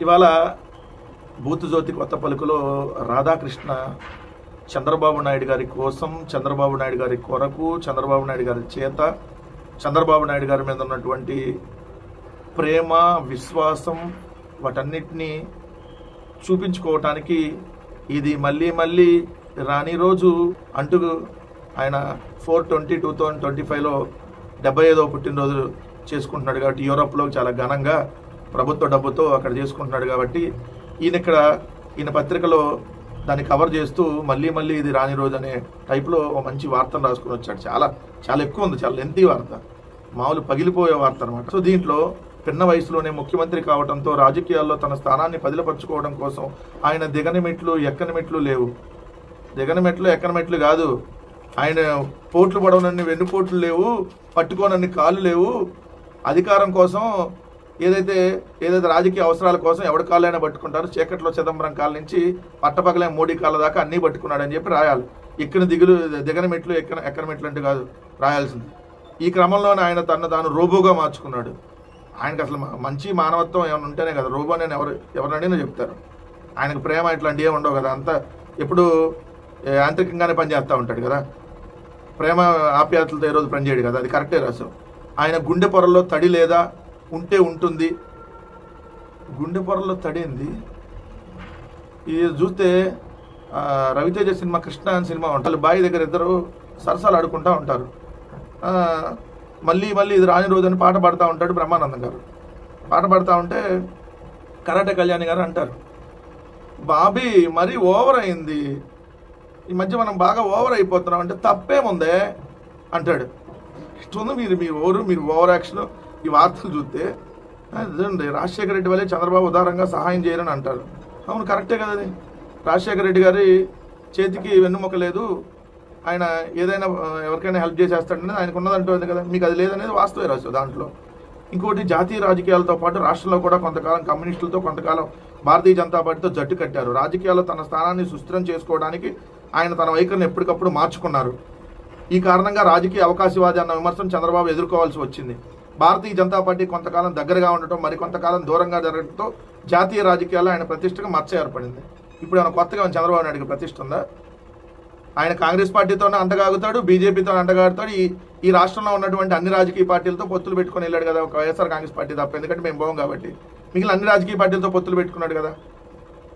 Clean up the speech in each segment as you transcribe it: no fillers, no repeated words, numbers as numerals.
ఇవాళ బూతుజ్యోతి కొత్త పలుకులో రాధాకృష్ణ చంద్రబాబు నాయుడు గారి కోసం, చంద్రబాబు నాయుడు గారి కొరకు, చంద్రబాబు నాయుడు గారి చేత, చంద్రబాబు నాయుడు గారి మీద ఉన్నటువంటి ప్రేమ, విశ్వాసం వాటన్నిటినీ చూపించుకోవటానికి ఇది మళ్ళీ మళ్ళీ రాని రోజు అంటూ ఆయన 4/20/2025లో 75వ పుట్టినరోజు చేసుకుంటున్నాడు కాబట్టి యూరోప్లో చాలా ఘనంగా ప్రభుత్వ డబ్బుతో అక్కడ చేసుకుంటున్నాడు కాబట్టి ఈయన పత్రికలో దాన్ని కవర్ చేస్తూ మళ్ళీ మళ్ళీ ఇది రాని రోజు అనే టైప్లో మంచి వార్తను రాసుకుని వచ్చాడు. చాలా చాలా ఎక్కువ ఉంది, చాలా లెంతీ వార్త, మామూలు పగిలిపోయే వార్త అనమాట. సో దీంట్లో పిన్న వయసులోనే ముఖ్యమంత్రి కావడంతో రాజకీయాల్లో తన స్థానాన్ని పదిలపరచుకోవడం కోసం ఆయన దిగని మెట్లు ఎక్కని మెట్లు లేవు. దిగని మెట్లు ఎక్కని మెట్లు కాదు, ఆయన పోట్లు పడవనన్ని వెన్నుపోట్లు లేవు, పట్టుకోనన్ని కాళ్ళు లేవు. అధికారం కోసం ఏదైతే రాజకీయ అవసరాల కోసం ఎవరి కాళ్ళైనా పట్టుకుంటారు. చీకట్లో చిదంబరం కాళ్ళ నుంచి పట్టపగలే మోడీ కాళ్ళ దాకా అన్నీ పట్టుకున్నాడని చెప్పి రాయాలి. దిగని మెట్లు ఎక్కని మెట్లు అంటే కాదు రాయాల్సింది. ఈ క్రమంలోనే ఆయన తను తాను రోబోగా మార్చుకున్నాడు. ఆయనకు అసలు మంచి మానవత్వం ఏమైనా ఉంటేనే కదా రోబో నేను ఎవరినైనా చెప్తారు. ఆయనకు ప్రేమ ఇట్లాంటివి ఏమి ఉండవు కదా, అంతా ఎప్పుడు యాంత్రికంగానే పనిచేస్తూ ఉంటాడు కదా. ప్రేమ ఆప్యాయతలతో ఏ రోజు పనిచేయడు కదా, అది కరెక్టే రాసు. ఆయన గుండె పొరల్లో తడి లేదా ఉంటే ఉంటుంది. గుండె పొరల్లో తడి ఏంది? ఇది చూస్తే రవితేజ సినిమా కృష్ణ అని సినిమా ఉంటారు. బావి దగ్గర ఇద్దరు సరసాలు ఆడుకుంటూ ఉంటారు. మళ్ళీ ఇది రాని రోజు అని పాట పాడుతూ ఉంటాడు బ్రహ్మానందం గారు. పాట పాడుతూ ఉంటే కరాటే కళ్యాణి గారు అంటారు, బాబీ మరీ ఓవర్ అయింది, ఈ మధ్య మనం బాగా ఓవర్ అయిపోతున్నాం అంటే తప్పేముందే అంటాడు. ఇస్తుంది మీరు ఓవర్ యాక్షన్. ఈ వార్తలు చూస్తే అదండి రాజశేఖర రెడ్డి వల్లే చంద్రబాబు ఉదారంగా సహాయం చేయరని అంటారు. అవును కరెక్టే కదా, అది రాజశేఖర రెడ్డి గారి చేతికి వెన్నుముక లేదు, ఆయన ఏదైనా ఎవరికైనా హెల్ప్ చేసేస్తాడనేది ఆయనకు ఉన్నదంటుంది కదా, మీకు అది లేదనేది వాస్తవే రాసు దాంట్లో. ఇంకోటి జాతీయ రాజకీయాలతో పాటు రాష్ట్రంలో కూడా కొంతకాలం కమ్యూనిస్టులతో, కొంతకాలం భారతీయ జనతా పార్టీతో జట్టు కట్టారు. రాజకీయాల్లో తన స్థానాన్ని సుస్థిరం చేసుకోవడానికి ఆయన తన వైఖరిని ఎప్పటికప్పుడు మార్చుకున్నారు. ఈ కారణంగా రాజకీయ అవకాశవాది అన్న విమర్శను చంద్రబాబు ఎదుర్కోవాల్సి వచ్చింది. భారతీయ జనతా పార్టీ కొంతకాలం దగ్గరగా ఉండటం, మరికొంతకాలం దూరంగా జరగడంతో జాతీయ రాజకీయాల్లో ఆయన ప్రతిష్టకు మచ్చ ఏర్పడింది. ఇప్పుడు ఆయన కొత్తగా చంద్రబాబు నాయుడికి ప్రతిష్ట ఉందా? ఆయన కాంగ్రెస్ పార్టీతోనే అంటగాగుతాడు, బీజేపీతో అంటగాగుతాడు. ఈ రాష్ట్రంలో ఉన్నటువంటి అన్ని రాజకీయ పార్టీలతో పొత్తులు పెట్టుకుని వెళ్ళాడు కదా, ఒక వైఎస్ఆర్ కాంగ్రెస్ పార్టీ తప్ప, ఎందుకంటే మేము పోం కాబట్టి. మిగిలిన అన్ని రాజకీయ పార్టీలతో పొత్తులు పెట్టుకున్నాడు కదా.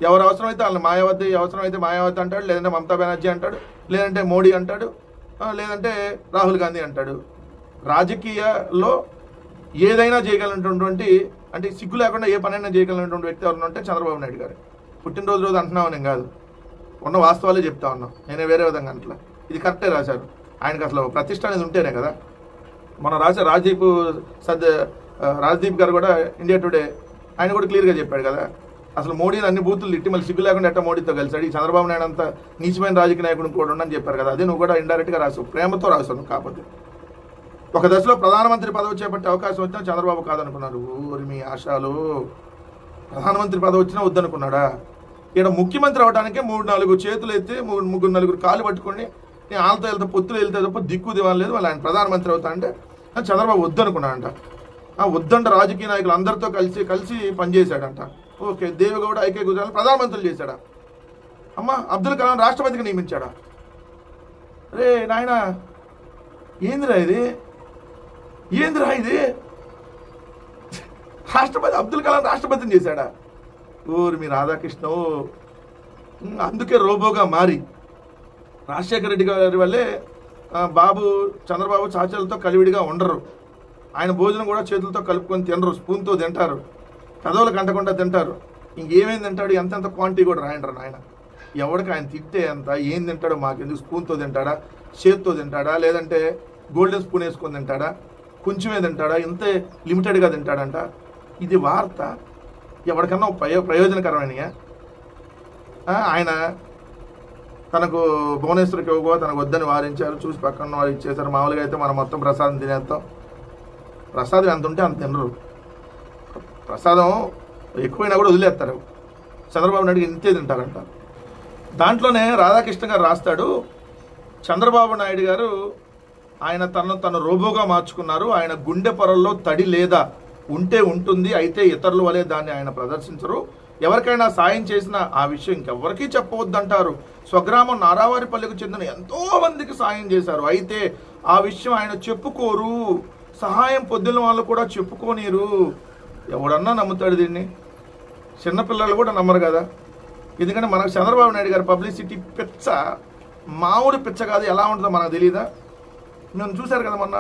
ఎవరు అవసరమైతే వాళ్ళని అవసరమైతే మాయావతి అంటాడు, లేదంటే మమతా బెనర్జీ అంటాడు, లేదంటే మోడీ అంటాడు, లేదంటే రాహుల్ గాంధీ అంటాడు. రాజకీయాల్లో ఏదైనా చేయగలిగినటువంటి, అంటే సిగ్గు లేకుండా ఏ పనైనా చేయగలిగినటువంటి వ్యక్తి ఎవరైనా ఉంటే చంద్రబాబు నాయుడు గారు. పుట్టినరోజు అంటున్నావు నేను కాదు, ఉన్న వాస్తవాలే చెప్తా ఉన్నాం, నేనే వేరే విధంగా అట్లా. ఇది కరెక్టే రాశారు. ఆయనకు అసలు ప్రతిష్ట అనేది ఉంటేనే కదా. మనం రాశారు రాజ్దీప్ గారు కూడా ఇండియా టుడే ఆయన కూడా క్లియర్గా చెప్పాడు కదా, అసలు మోడీని అన్ని బూతులు తిట్టి మళ్ళీ సిగ్గు లేకుండా ఎట్లా మోడీతో కలిసాడు, ఈ చంద్రబాబు నాయుడు అంతా నీచమైన రాజకీయ నాయకుడు కూడా ఉండని చెప్పారు కదా. అదే నువ్వు కూడా ఇండైరెక్ట్గా రాసావు, ప్రేమతో రాసావు. కాకపోతే ఒక దశలో ప్రధానమంత్రి పదవి చేపట్టే అవకాశం వచ్చినా చంద్రబాబు కాదనుకున్నారు. ఊరి మీ ఆశాలు, ప్రధానమంత్రి పదవి వచ్చినా వద్దనుకున్నాడా? ఇక్కడ ముఖ్యమంత్రి అవడానికే 3-4 చేతులు ఎత్తి 3-4 కాళ్ళు పట్టుకొని నేను వాళ్ళతో పొత్తులు వెళ్తే తప్ప దిక్కు దివాన్ లేదు, వాళ్ళు ఆయన ప్రధానమంత్రి అవుతానంటే చంద్రబాబు వద్దనుకున్నాడంట. వద్దంట రాజకీయ నాయకులు అందరితో కలిసి పనిచేశాడంట. ఓకే, దేవేగౌడ, ఐకే గుజరాల్ ప్రధానమంత్రులు చేశాడా? అమ్మ అబ్దుల్ కలాం రాష్ట్రపతికి నియమించాడా? రే నాయన ఏందిరా ఇది రాష్ట్రపతి అబ్దుల్ కలాం రాష్ట్రపతిని చేశాడా? ఊరు మీ రాధాకృష్ణ. అందుకే రోబోగా మారి రాజశేఖర రెడ్డి గారి వల్లే చంద్రబాబు చాచలతో కలివిడిగా ఉండరు. ఆయన భోజనం కూడా చేతులతో కలుపుకొని తినరు, స్పూన్తో తింటారు, కదవులకు అంటకుండా తింటారు. ఇంకేమేమి తింటాడు, ఎంతెంత క్వాంటిటీ కూడా రాయంటారు ఆయన. ఎవరికి ఆయన తింటే ఎంత, ఏం తింటాడో మాకెందుకు, స్పూన్తో తింటాడా, చేతితో తింటాడా, లేదంటే గోల్డెన్ స్పూన్ వేసుకొని తింటాడా, కొంచెమే తింటాడా, ఇంతే లిమిటెడ్గా తింటాడంట. ఇది వార్త ఎవరికన్నా ప్రయోజనకరమైన. ఆయన తనకు భువనేశ్వరికి ఇవ్వగో తనకు వద్దని వారించారు, చూసి పక్కన వారు ఇచ్చేశారు. మామూలుగా అయితే మనం మొత్తం ప్రసాదం తినేస్తాం. ప్రసాదం ఎంత ఉంటే అంత తినరు, ప్రసాదం ఎక్కువైనా కూడా వదిలేస్తారు. చంద్రబాబు నాయుడు ఇంతే తింటారంట. దాంట్లోనే రాధాకృష్ణ గారు రాస్తాడు, చంద్రబాబు నాయుడు గారు ఆయన తను రోబోగా మార్చుకున్నారు, ఆయన గుండె పొరల్లో తడి లేదా ఉంటే ఉంటుంది, అయితే ఇతరుల వలె దాన్ని ఆయన ప్రదర్శించరు. ఎవరికైనా సాయం చేసిన ఆ విషయం ఇంకెవ్వరికీ చెప్పవద్దంటారు. స్వగ్రామం నారావారిపల్లికి చెందిన ఎంతో మందికి సాయం చేశారు, అయితే ఆ విషయం ఆయన చెప్పుకోరు. సహాయం పొద్దున్న వాళ్ళు కూడా చెప్పుకోనీరు. ఎవడన్నా నమ్ముతాడు దీన్ని? చిన్నపిల్లలు కూడా నమ్మరు కదా. ఎందుకంటే మనకు చంద్రబాబు నాయుడు గారి పబ్లిసిటీ పిచ్చ మామూలు పిచ్చ కాదు. ఎలా ఉంటుందో మనకు తెలియదా? మేము చూశారు కదా మొన్న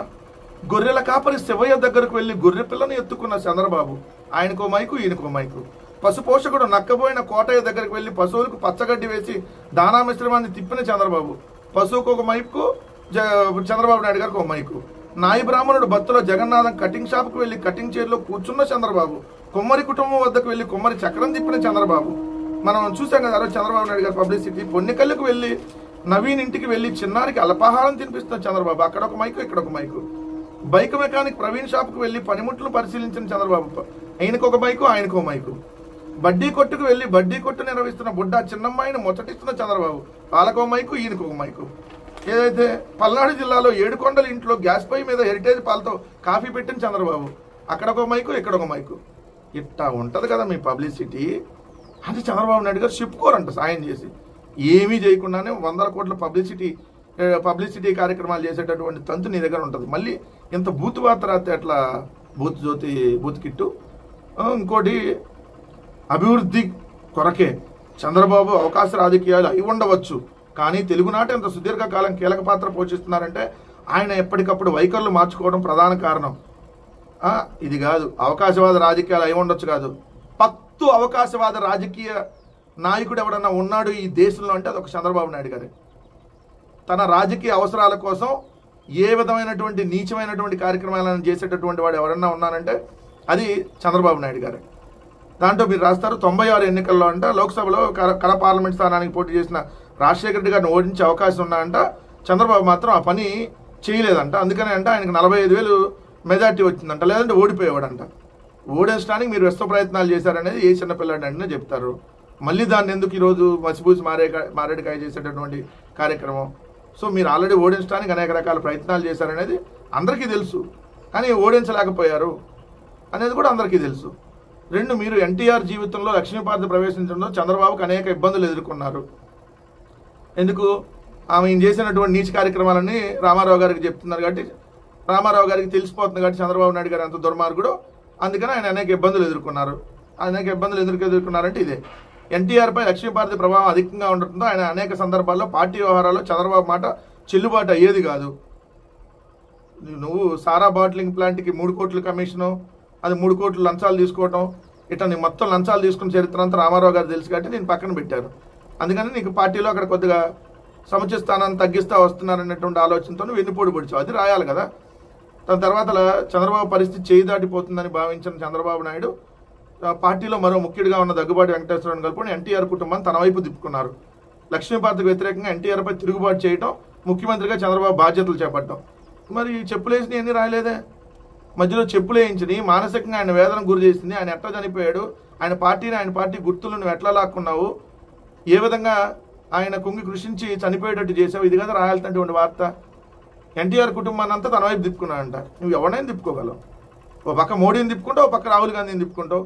గొర్రెల కాపరి శివయ్య దగ్గరకు వెళ్ళి గొర్రె పిల్లని ఎత్తుకున్న చంద్రబాబు. ఆయనకో మైకు, ఈయనకో మైకు. పశు పోషకుడు నక్కబోయిన కోటయ్య దగ్గరికి వెళ్ళి పశువులకు పచ్చగడ్డి వేసి దానా మిశ్రమాన్ని తిప్పిన చంద్రబాబు. పశువుకు ఒక మైకు, చంద్రబాబు నాయుడు గారికి ఒక మైకు. నాయి బ్రాహ్మణుడు బత్తులో జగన్నాథం కటింగ్ షాప్కి వెళ్ళి కటింగ్ చైర్లో కూర్చున్న చంద్రబాబు. కుమ్మరి కుటుంబం వద్దకు వెళ్ళి కుమ్మరి చక్రం తిప్పిన చంద్రబాబు. మనం చూసాం కదా చంద్రబాబు నాయుడు గారి పబ్లిసిటీ. పొన్నికల్లుకు వెళ్ళి నవీన్ ఇంటికి వెళ్ళి చిన్నారికి అల్పాహారం తినిపిస్తున్న చంద్రబాబు. అక్కడ ఒక మైకు, ఇక్కడ ఒక మైకు. బైక్ మెకానిక్ ప్రవీణ్ షాప్కి వెళ్ళి పనిముట్లు పరిశీలించిన చంద్రబాబు. ఆయనకొక మైకు, ఆయనకో మైకు. బడ్డీ కొట్టుకు వెళ్ళి బడ్డీ కొట్టు నిర్వహిస్తున్న బుడ్డ చిన్నమ్మాయిని ముచ్చటిస్తున్న చంద్రబాబు. వాళ్ళకో మైకు, ఈయనకొక మైకు. ఏదైతే పల్నాడు జిల్లాలో ఏడుకొండల ఇంట్లో గ్యాస్ పై మీద హెరిటేజ్ పాలతో కాఫీ పెట్టిన చంద్రబాబు. అక్కడొక మైకు, ఇక్కడొక మైకు. ఇట్టా ఉంటుంది కదా మీ పబ్లిసిటీ. అది చంద్రబాబు నాయుడు గారు చెప్పుకోరంట సాయం చేసి. ఏమీ చేయకుండానే 100 కోట్ల పబ్లిసిటీ కార్యక్రమాలు చేసేటటువంటి తంతు నీ దగ్గర ఉంటుంది. మళ్ళీ ఇంత బూతు వార్త రాస్తే అట్లా బూత్ కిట్టు. ఇంకోటి అభివృద్ధి కొరకే చంద్రబాబు అవకాశ రాజకీయాలు అయి ఉండవచ్చు, కానీ తెలుగునాట ఇంత సుదీర్ఘకాలం కీలక పాత్ర పోషిస్తున్నారంటే ఆయన ఎప్పటికప్పుడు వైఖరులు మార్చుకోవడం ప్రధాన కారణం. ఇది కాదు అవకాశవాద రాజకీయాలు అయి ఉండొచ్చు కాదు, పక్తు అవకాశవాద రాజకీయ నాయకుడు ఎవడన్నా ఉన్నాడు ఈ దేశంలో అంటే అదొక చంద్రబాబు నాయుడు గారే. తన రాజకీయ అవసరాల కోసం ఏ విధమైనటువంటి నీచమైనటువంటి కార్యక్రమాలను చేసేటటువంటి వాడు ఎవరన్నా ఉన్నారంటే అది చంద్రబాబు నాయుడు గారే. దాంట్లో మీరు రాస్తారు 96 ఎన్నికల్లో అంట లోక్సభలో కడ పార్లమెంట్ స్థానానికి పోటీ చేసిన రాజశేఖర రెడ్డి గారిని ఓడించే అవకాశం ఉన్నాయంట. చంద్రబాబు మాత్రం ఆ పని చేయలేదంట. అందుకనే అంట ఆయనకు 45,000 మెజార్టీ వచ్చిందంట, లేదంటే ఓడిపోయేవాడంట. ఓడించడానికి మీరు విశ్వ ప్రయత్నాలు చేశారనేది ఏ చిన్నపిల్లాడి అంటే చెప్తారు. మళ్ళీ దాన్ని ఎందుకు ఈరోజు మసిబూసి మారేడుకాయ చేసేటటువంటి కార్యక్రమం. సో మీరు ఆల్రెడీ ఓడించడానికి అనేక రకాల ప్రయత్నాలు చేశారనేది అందరికీ తెలుసు, కానీ ఓడించలేకపోయారు అనేది కూడా అందరికీ తెలుసు. 2, మీరు ఎన్టీఆర్ జీవితంలో లక్ష్మీపార్వతి ప్రవేశించడంలో చంద్రబాబుకు అనేక ఇబ్బందులు ఎదుర్కొన్నారు. ఎందుకు? ఆమె చేసినటువంటి నీచ కార్యక్రమాలని రామారావు గారికి చెప్తున్నారు కాబట్టి రామారావు గారికి తెలిసిపోతుంది కాబట్టి చంద్రబాబు నాయుడు గారు అంత దుర్మార్గుడు, అందుకని ఆయన అనేక ఇబ్బందులు ఎదుర్కొన్నారు. అనేక ఇబ్బందులు ఎదుర్కొన్నారంటే ఇదే ఎన్టీఆర్పై లక్ష్మీపార్వతి ప్రభావం అధికంగా ఉండటంతో ఆయన అనేక సందర్భాల్లో పార్టీ వ్యవహారాల్లో చంద్రబాబు మాట చెల్లుబాటు అయ్యేది కాదు. నువ్వు సారా బాటిలింగ్ ప్లాంట్కి 3 కోట్ల కమిషను, అది 3 కోట్లు లంచాలు తీసుకోవటం, ఇట్లా నీ మొత్తం లంచాలు తీసుకున్న చరిత్ర అంతా రామారావు గారు తెలుసు కాబట్టి నేను పక్కన పెట్టారు. అందుకని నీకు పార్టీలో అక్కడ కొద్దిగా సముచిత స్థానాన్ని తగ్గిస్తా వస్తున్నారనేటువంటి ఆలోచనతో నువ్వు వెన్నుపోటు పొడిచావు. అది రాయాలి కదా. దాని తర్వాత చంద్రబాబు పరిస్థితి చేయి దాటిపోతుందని భావించిన చంద్రబాబు నాయుడు పార్టీలో మరో ముఖ్యుడిగా ఉన్న దగ్గుబాటి వెంకటేశ్వరరావుని కలుపుకొని ఎన్టీఆర్ కుటుంబాన్ని తన వైపు తిప్పుకున్నారు. లక్ష్మీపార్వతికి వ్యతిరేకంగా ఎన్టీఆర్పై తిరుగుబాటు చేయటం, ముఖ్యమంత్రిగా చంద్రబాబు బాధ్యతలు చేపట్టడం. మరి చెప్పులేసి ఎన్ని రాయలేదే? మధ్యలో చెప్పులు వేయించి మానసికంగా ఆయన వేదన గురి చేసింది. ఆయన ఎట్లా చనిపోయాడు, ఆయన పార్టీ గుర్తులను నువ్వు ఎట్లా లాక్కున్నావు, ఏ విధంగా ఆయన కుంగి కృషించి చనిపోయేటట్టు చేసావు, ఇది కదా రాయాల్సినటువంటి వార్త. ఎన్టీఆర్ కుటుంబాన్ని అంతా తన వైపు తిప్పుకున్నాడంట. నువ్వు ఎవరైనా తిప్పుకోగలవు. ఓ పక్క మోడీని తిప్పుకుంటావు, ఓ పక్క రాహుల్ గాంధీని తిప్పుకుంటావు.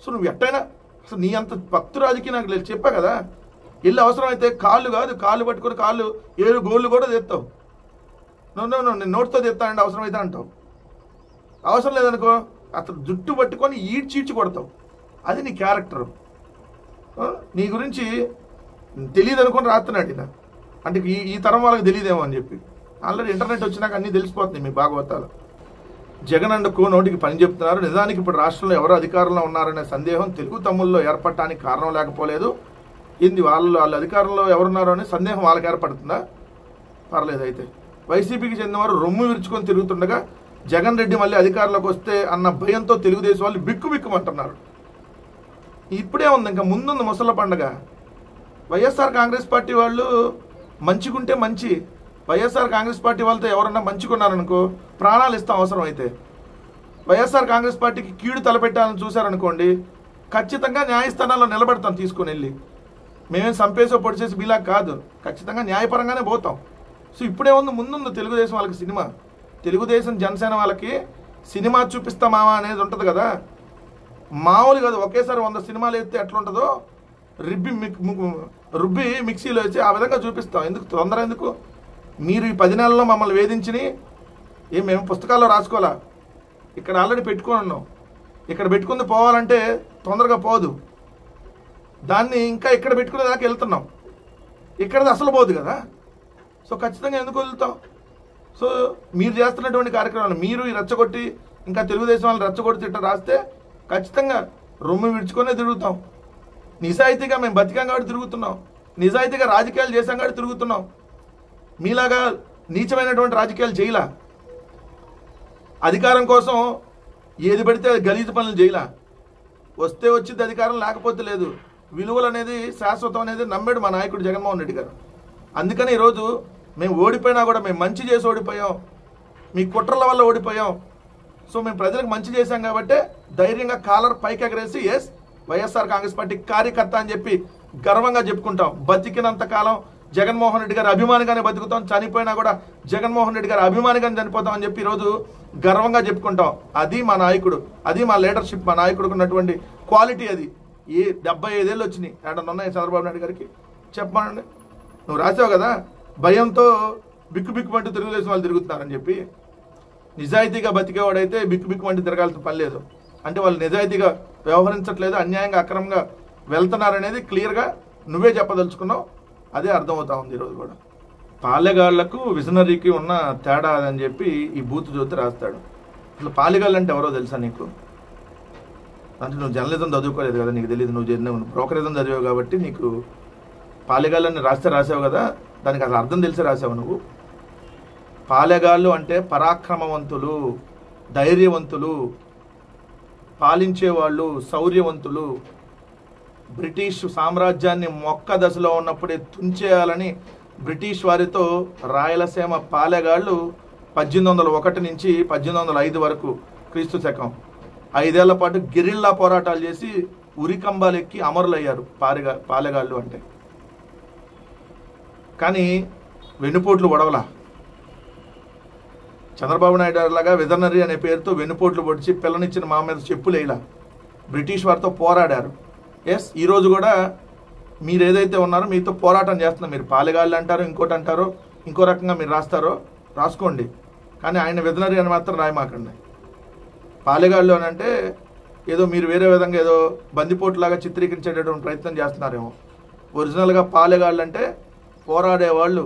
సో నువ్వు ఎట్టయినా అసలు నీ అంత భక్తు రాజకీయ నాకు లేదు. చెప్పా కదా, వెళ్ళి అవసరమైతే కాళ్ళు పట్టుకొని 7 గోళ్ళు కూడా తెస్తావు. నేను నోట్తో తెస్తానండి అవసరమైతే అంటావు. అవసరం లేదనుకో అతను జుట్టు పట్టుకొని ఈడ్చీడ్చి కొడతావు. అది నీ క్యారెక్టర్. నీ గురించి తెలియదు అనుకొని రాస్తున్నాడు ఇలా. అంటే ఈ తరం వాళ్ళకి తెలియదేమో అని చెప్పి. ఆల్రెడీ ఇంటర్నెట్ వచ్చినాక అన్నీ తెలిసిపోతుంది మీ భాగవతాలు. జగన్ అండ్ కో నోటికి పని చెప్తున్నారు. నిజానికి ఇప్పుడు రాష్ట్రంలో ఎవరు అధికారంలో ఉన్నారనే సందేహం తెలుగు తమ్ముల్లో ఏర్పడటానికి కారణం లేకపోలేదు. ఇది వాళ్ళు అధికారంలో ఎవరున్నారో అనే సందేహం వాళ్ళకి ఏర్పడుతుందా? పర్లేదు. అయితే వైసీపీకి చెందినవారు రొమ్ము విరుచుకొని తిరుగుతుండగా జగన్ రెడ్డి మళ్ళీ అధికారంలోకి వస్తే అన్న భయంతో తెలుగుదేశం వాళ్ళు బిక్కుమంటున్నారు. ఇప్పుడే ఉంది, ఇంకా ముందుంది ముసళ్ళ పండగ. వైఎస్ఆర్ కాంగ్రెస్ పార్టీ వాళ్ళు మంచిగుంటే మంచి. వైఎస్ఆర్ కాంగ్రెస్ పార్టీ వాళ్ళతో ఎవరన్నా మంచిగున్నారనుకో ప్రాణాలు ఇస్తాం అవసరం అయితే. వైఎస్ఆర్ కాంగ్రెస్ పార్టీకి కీడు తలపెట్టాలని చూశారనుకోండి ఖచ్చితంగా న్యాయస్థానాల్లో నిలబెడతాం తీసుకొని వెళ్ళి. మేమేం సంపేసో పొడిచేసి బీలా కాదు, ఖచ్చితంగా న్యాయపరంగానే పోతాం. సో ఇప్పుడే ఉంది, ముందుంది తెలుగుదేశం వాళ్ళకి సినిమా. తెలుగుదేశం జనసేన వాళ్ళకి సినిమా చూపిస్తా మామ అనేది ఉంటుంది కదా, మామూలు కదా, ఒకేసారి 100 సినిమాలు వేస్తే ఎట్లా ఉంటుందో రుబ్బి మిక్సీలో వేసి ఆ విధంగా చూపిస్తాం. ఎందుకు తొందర ఎందుకు? మీరు ఈ 10 నెలల్లో మమ్మల్ని వేధించి మేము పుస్తకాల్లో రాసుకోవాలా, ఇక్కడ ఆల్రెడీ పెట్టుకొని ఉన్నాం. ఇక్కడ పెట్టుకుంది పోవాలంటే తొందరగా పోదు, దాన్ని ఇంకా ఇక్కడ పెట్టుకునే దాకా వెళ్తున్నాం. ఇక్కడది అసలు పోదు కదా. సో ఖచ్చితంగా ఎందుకు వదులుతాం? సో మీరు చేస్తున్నటువంటి కార్యక్రమాలు మీరు రెచ్చగొట్టి ఇంకా తెలుగుదేశం వాళ్ళు రెచ్చగొట్టి తిట్ట రాస్తే ఖచ్చితంగా రొమ్ము విడుచుకొనే తిరుగుతాం. నిజాయితీగా మేము బతికాం కాబట్టి తిరుగుతున్నాం, నిజాయితీగా రాజకీయాలు చేశాం కాబట్టి తిరుగుతున్నాం. మీలాగా నీచమైనటువంటి రాజకీయాలు చేయలా, అధికారం కోసం ఏది పడితే గలీజు పనులు చేయలా. వస్తే వచ్చింది అధికారం, లేకపోతే లేదు. విలువలు అనేది శాశ్వతం అనేది నమ్మాడు మా నాయకుడు జగన్మోహన్ రెడ్డి గారు. అందుకని ఈరోజు మేము ఓడిపోయినా కూడా మేము మంచి చేసి ఓడిపోయాం, మీ కుట్రల వల్ల ఓడిపోయాం. సో మేము ప్రజలకు మంచి చేశాం కాబట్టి ధైర్యంగా కాలర్ పైకి ఎగరేసి ఎస్ వైఎస్ఆర్ కాంగ్రెస్ పార్టీ కార్యకర్త అని చెప్పి గర్వంగా చెప్పుకుంటాం. బతికినంత కాలం జగన్మోహన్ రెడ్డి గారి అభిమానిగానే బతుకుతాం, చనిపోయినా కూడా జగన్మోహన్ రెడ్డి గారి అభిమానిగానే చనిపోతాం అని చెప్పి ఈరోజు గర్వంగా చెప్పుకుంటాం. అది మా నాయకుడు, అది మా లీడర్షిప్, మా నాయకుడికి ఉన్నటువంటి క్వాలిటీ. అది 75 ఏళ్ళు వచ్చినాయి, ఏడన్నా ఉన్నాయి చంద్రబాబు నాయుడు గారికి? చెప్పమండి. నువ్వు రాసావు కదా, భయంతో బిక్కుబిక్కుమంటూ తెలుగుదేశం వాళ్ళు తిరుగుతున్నారని చెప్పి. నిజాయితీగా బతికేవాడైతే బిక్కుబిక్కుమంటూ తిరగాల్సిన పని లేదు. అంటే వాళ్ళు నిజాయితీగా వ్యవహరించట్లేదు, అన్యాయంగా అక్రమంగా వెళ్తున్నారనేది క్లియర్గా నువ్వే చెప్పదలుచుకున్నావు. అదే అర్థమవుతా ఉంది ఈరోజు కూడా. పాలెగాళ్లకు విజనరీకి ఉన్న తేడా అని చెప్పి ఈ బూత్ జ్యోతి రాస్తాడు. అసలు పాలెగాళ్ళు అంటే ఎవరో తెలుసా నీకు? అంటే నువ్వు జర్నలిజం చదువుకోలేదు కదా, నీకు తెలియదు. నువ్వు బ్రోకరిజం చదివావు కాబట్టి నీకు పాలెగాళ్ళని రాసావు కదా, దానికి అసలు అర్థం తెలిసి రాసావు నువ్వు. పాలెగాళ్ళు అంటే పరాక్రమవంతులు, ధైర్యవంతులు, పాలించేవాళ్ళు, శౌర్యవంతులు. బ్రిటిష్ సామ్రాజ్యాన్ని మొక్క దశలో ఉన్నప్పుడే తుంచేయాలని బ్రిటిష్ వారితో రాయలసీమ పాలెగాళ్ళు 1801 నుంచి 1805 వరకు క్రీస్తు శకం 5 ఏళ్ల పాటు గెరిల్లా పోరాటాలు చేసి ఉరికంబాలు ఎక్కి అమరులయ్యారు పాలెగాళ్ళు అంటే. కానీ వెన్నుపోట్లు ఒడవలా. చంద్రబాబు నాయుడు లాగా విజనరీ అనే పేరుతో వెన్నుపోట్లు పొడిచి పిల్లనిచ్చిన మా మీద చెప్పులేలా బ్రిటిష్ వారితో పోరాడారు. ఎస్, ఈరోజు కూడా మీరు ఏదైతే ఉన్నారో మీతో పోరాటం చేస్తున్నారు. మీరు పాలెగాళ్ళు అంటారో ఇంకోటి అంటారో ఇంకో రకంగా మీరు రాస్తారో రాసుకోండి, కానీ ఆయన విజనరీ అని మాత్రం రాయమాకండి. పాలెగాళ్ళు అని అంటే ఏదో మీరు వేరే విధంగా ఏదో బందిపోట్లాగా చిత్రీకరించేటటువంటి ప్రయత్నం చేస్తున్నారేమో. ఒరిజినల్గా పాలెగాళ్ళు అంటే పోరాడేవాళ్ళు,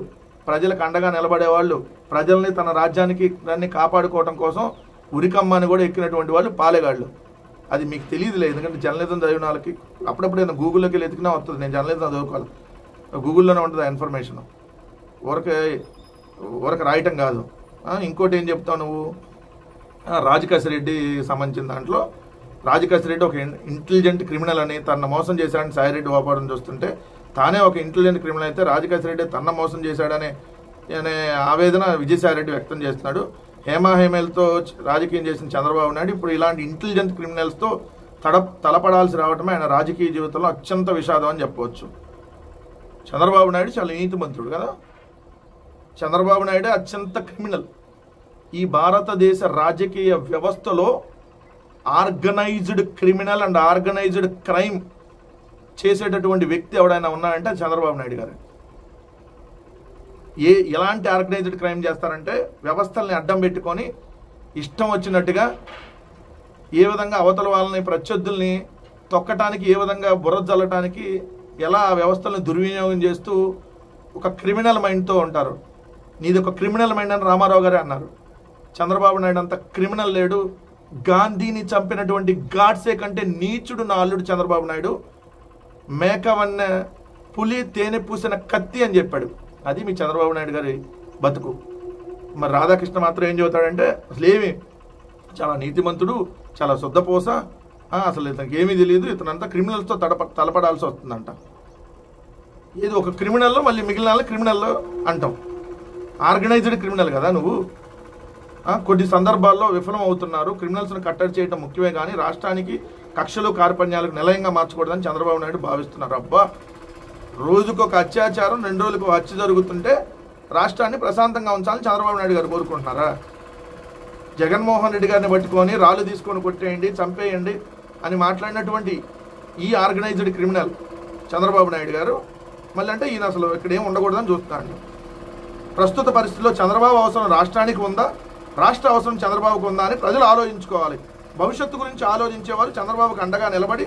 ప్రజలకు అండగా నిలబడేవాళ్ళు, ప్రజల్ని తన రాజ్యానికి దాన్ని కాపాడుకోవడం కోసం ఉరికమ్మని కూడా ఎక్కినటువంటి వాళ్ళు పాలెగాళ్ళు. అది మీకు తెలియదులే, ఎందుకంటే జర్నలిజం చదివిన వాళ్ళకి అప్పుడప్పుడు నేను గూగుల్లోకి వెళ్ళి ఎతికినా వస్తుంది. నేను జర్నలిజం చదువుకోవాలి, గూగుల్లోనే ఉంటుంది ఆ ఇన్ఫర్మేషన్, ఊరక రాయటం కాదు. ఇంకోటి ఏం చెప్తావు నువ్వు, రాజకేశిరెడ్డి సంబంధించిన దాంట్లో రాజకేశిరెడ్డి ఒక ఇంటెలిజెంట్ క్రిమినల్ అని తన మోసం చేశాడని సాయిరెడ్డి వాపోవడం చూస్తుంటే, తానే ఒక ఇంటెలిజెంట్ క్రిమినల్ అయితే రాజకేశిరెడ్డి తన మోసం చేశాడనే ఆవేదన విజయసాయిరెడ్డి వ్యక్తం చేస్తున్నాడు. హేమాహేమలతో రాజకీయం చేసిన చంద్రబాబు నాయుడు ఇప్పుడు ఇలాంటి ఇంటెలిజెంట్ క్రిమినల్స్తో తలపడాల్సి రావటమే ఆయన రాజకీయ జీవితంలో అత్యంత విషాదం అని చెప్పవచ్చు. చంద్రబాబు నాయుడు చాలా నీతిమంతుడు కదా, చంద్రబాబు నాయుడు అత్యంత క్రిమినల్. ఈ భారతదేశ రాజకీయ వ్యవస్థలో organised criminal and organised crime చేసేటటువంటి వ్యక్తి ఎవడైనా ఉన్నాడంటే చంద్రబాబు నాయుడు గారు. ఎలాంటి ఆర్గనైజ్డ్ క్రైమ్ చేస్తారంటే వ్యవస్థల్ని అడ్డం పెట్టుకొని ఇష్టం వచ్చినట్టుగా ఏ విధంగా అవతల వాళ్ళని ప్రత్యర్థుల్ని తొక్కటానికి, ఏ విధంగా బుర్ర జల్లటానికి ఎలా ఆ వ్యవస్థల్ని దుర్వినియోగం చేస్తూ ఒక క్రిమినల్ మైండ్తో ఉంటారు. నీది ఒక క్రిమినల్ మైండ్ అని రామారావు గారే అన్నారు. చంద్రబాబు నాయుడు అంత క్రిమినల్ లేడు. గాంధీని చంపినటువంటి గాడ్సే కంటే నీచుడు నా అల్లుడు చంద్రబాబు నాయుడు. మేకవన్న పులి తేనె పూసిన కత్తి అని చెప్పాడు. అది మీ చంద్రబాబు నాయుడు గారి బతుకు. మరి రాధాకృష్ణ మాత్రం ఏం చెబుతాడంటే అసలు ఏమి చాలా నీతిమంతుడు, చాలా శుద్ధపోస, అసలు ఇతనికి ఏమీ తెలియదు, ఇతనంతా క్రిమినల్స్తో తలపడాల్సి వస్తుందంట. ఏది ఒక క్రిమినల్లో మళ్ళీ మిగిలిన క్రిమినల్లో అంటాం. ఆర్గనైజ్డ్ క్రిమినల్ కదా నువ్వు. కొన్ని సందర్భాల్లో విఫలం అవుతున్నారు. క్రిమినల్స్ను కట్టడి చేయడం ముఖ్యమే కానీ రాష్ట్రానికి కక్షలు కార్పణ్యాలకు నిలయంగా మార్చకూడదని చంద్రబాబు నాయుడు భావిస్తున్నారు. అబ్బా, రోజుకు ఒక అత్యాచారం, 2 రోజులకు హత్య జరుగుతుంటే రాష్ట్రాన్ని ప్రశాంతంగా ఉంచాలని చంద్రబాబు నాయుడు గారు కోరుకుంటున్నారా? జగన్మోహన్ రెడ్డి గారిని పట్టుకొని రాళ్ళు తీసుకొని కొట్టేయండి, చంపేయండి అని మాట్లాడినటువంటి ఈ ఆర్గనైజ్డ్ క్రిమినల్ చంద్రబాబు నాయుడు గారు మళ్ళీ అంటే ఈయన అసలు ఇక్కడ ఏం ఉండకూడదని చూస్తున్నాడు. ప్రస్తుత పరిస్థితుల్లో చంద్రబాబు అవసరం రాష్ట్రానికి ఉందా, రాష్ట్ర అవసరం చంద్రబాబుకు ఉందా అని ప్రజలు ఆలోచించుకోవాలి. భవిష్యత్తు గురించి ఆలోచించేవారు చంద్రబాబుకు అండగా నిలబడి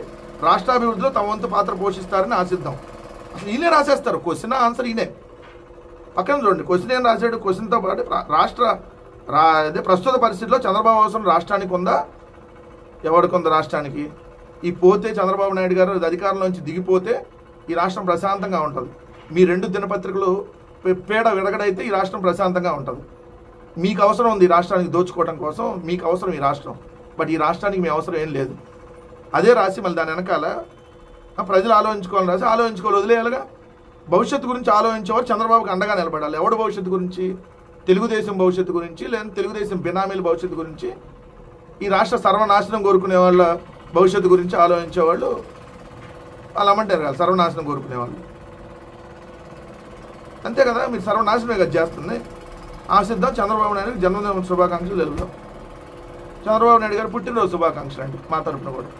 రాష్ట్రాభివృద్ధిలో తమ వంతు పాత్ర పోషిస్తారని ఆశిద్దాం. అసలు ఈయనే రాసేస్తారు క్వశ్చన్ ఆన్సర్, ఈయనే పక్కన చూడండి. క్వశ్చన్ ఏం రాశాడు, క్వశ్చన్తో పాటు అదే ప్రస్తుత పరిస్థితుల్లో చంద్రబాబు అవసరం రాష్ట్రానికి ఉందా, ఎవరికి ఉంది రాష్ట్రానికి, ఈ పోతే చంద్రబాబు నాయుడు గారు అధికారంలోంచి దిగిపోతే ఈ రాష్ట్రం ప్రశాంతంగా ఉంటుంది. మీ 2 దినపత్రికలు పేడ విరగడైతే ఈ రాష్ట్రం ప్రశాంతంగా ఉంటుంది. మీకు అవసరం ఉంది ఈ రాష్ట్రానికి దోచుకోవడం కోసం, మీకు అవసరం ఈ రాష్ట్రం, బట్ ఈ రాష్ట్రానికి మీ అవసరం ఏం లేదు. అదే రాసి మళ్ళీ దాని వెనకాల ప్రజలు ఆలోచించుకోవాలని రాసి ఆలోచించుకోవాలి, వదిలేయాలిగా. భవిష్యత్తు గురించి ఆలోచించేవారు చంద్రబాబుకి అండగా నిలబడాలి. ఎవడు భవిష్యత్తు గురించి, తెలుగుదేశం భవిష్యత్తు గురించి, లేదా తెలుగుదేశం బినామీల భవిష్యత్తు గురించి, ఈ రాష్ట్ర సర్వనాశనం కోరుకునే వాళ్ళ భవిష్యత్తు గురించి ఆలోచించేవాళ్ళు వాళ్ళు అమ్మంటారు కదా, సర్వనాశనం కోరుకునేవాళ్ళు. అంతే కదా, మీరు సర్వనాశనమే కదా చేస్తుంది. ఆశిద్దాం. చంద్రబాబు నాయుడు జన్మదిన శుభాకాంక్షలు తెలుపుదాం. చంద్రబాబు నాయుడు గారు పుట్టినరోజు శుభాకాంక్షలు అండి మా తరఫున కూడా.